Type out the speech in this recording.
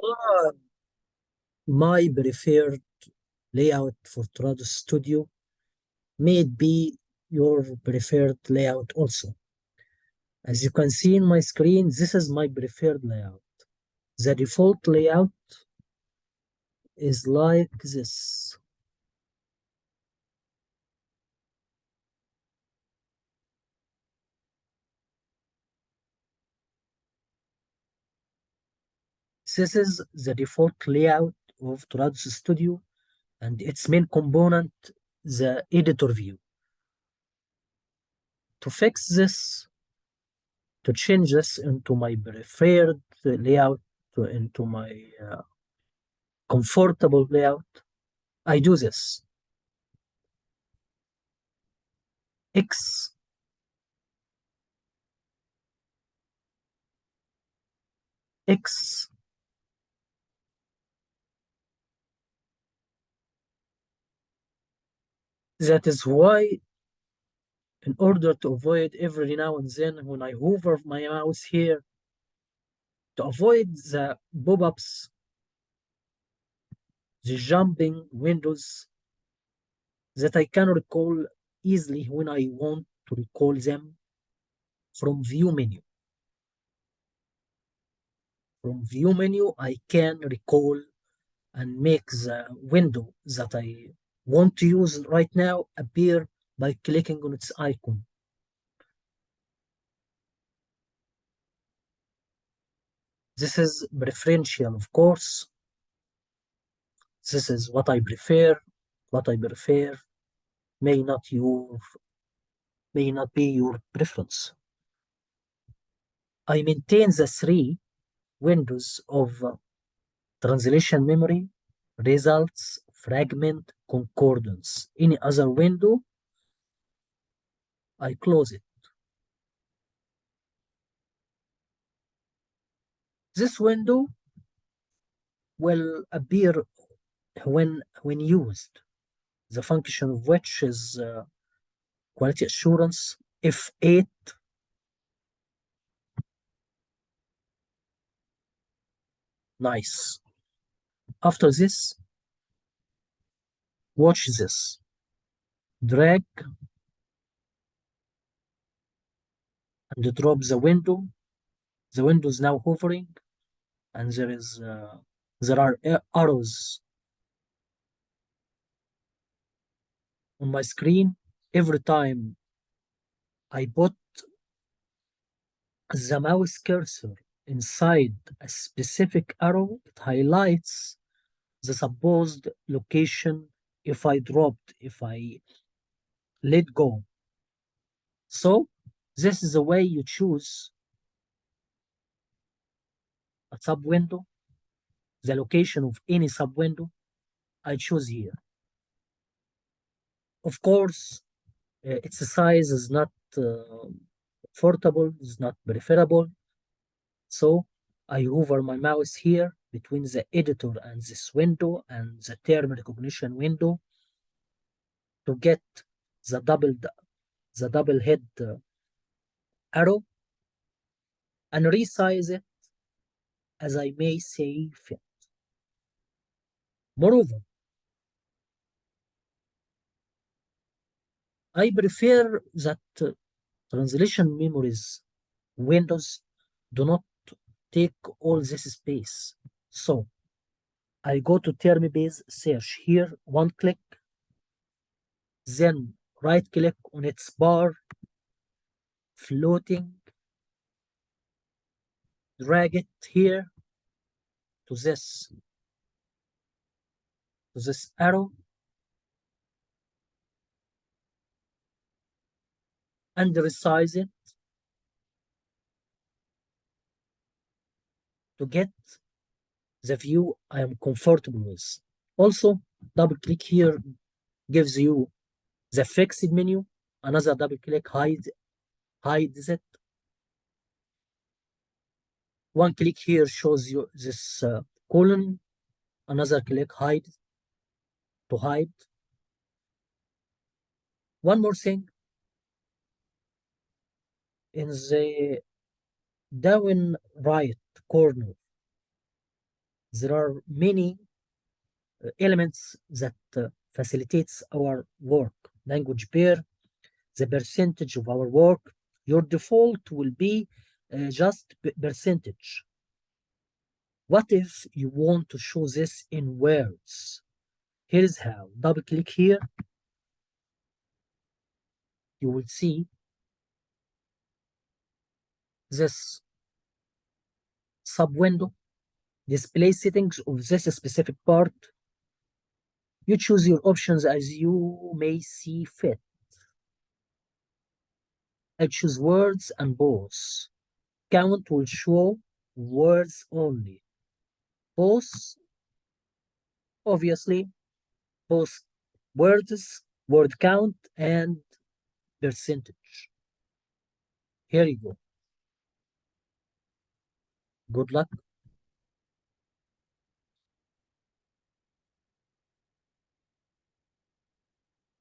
Uh, My preferred layout for Trados Studio may be your preferred layout also. As you can see in my screen, this is my preferred layout. The default layout is like this. This is the default layout of Trados Studio and its main component, the editor view. To fix this, to change this into my preferred layout, into my comfortable layout, I do this. X, X, that is why, in order to avoid every now and then when I hover my mouse here, to avoid the pop-ups, the jumping windows that I can recall easily when I want to recall them from view menu. From view menu, I can recall and make the window that I want to use right now appear by clicking on its icon. This is preferential, of course. This is what I prefer. What I prefer may not your may not be your preference. I maintain the three windows of translation memory, results, fragment, concordance. Any other window, I close it. This window will appear when used. The function of which is quality assurance F8. Nice. After this, watch this. Drag and drop the window. The window is now hovering, and there are arrows on my screen. Every time I put the mouse cursor inside a specific arrow, it highlights the supposed location if I dropped, if I let go. So this is the way you choose a sub window, the location of any sub window. I choose here. Of course, its size is not comfortable, is not preferable. So I hover my mouse here between the editor and this window and the term recognition window to get the double head arrow and resize it as I may see fit. Moreover, I prefer that translation memories windows do not take all this space. So I go to term base search here, one click, then right click on its bar, floating, drag it here to this arrow and resize it to get the view I am comfortable with. Also, double click here gives you the fixed menu. Another double click hides it. One click here shows you this colon. Another click hide. One more thing, in the down right corner There are many elements that facilitates our work. Language pair, the percentage of our work. Your default will be just percentage. What if you want to show this in words? Here's how. Double click here. You will see this sub window. Display settings of this specific part. You choose your options as you may see fit. I choose words and both. Count will show words only. Both, obviously, both words, word count, and percentage. Here you go. Good luck.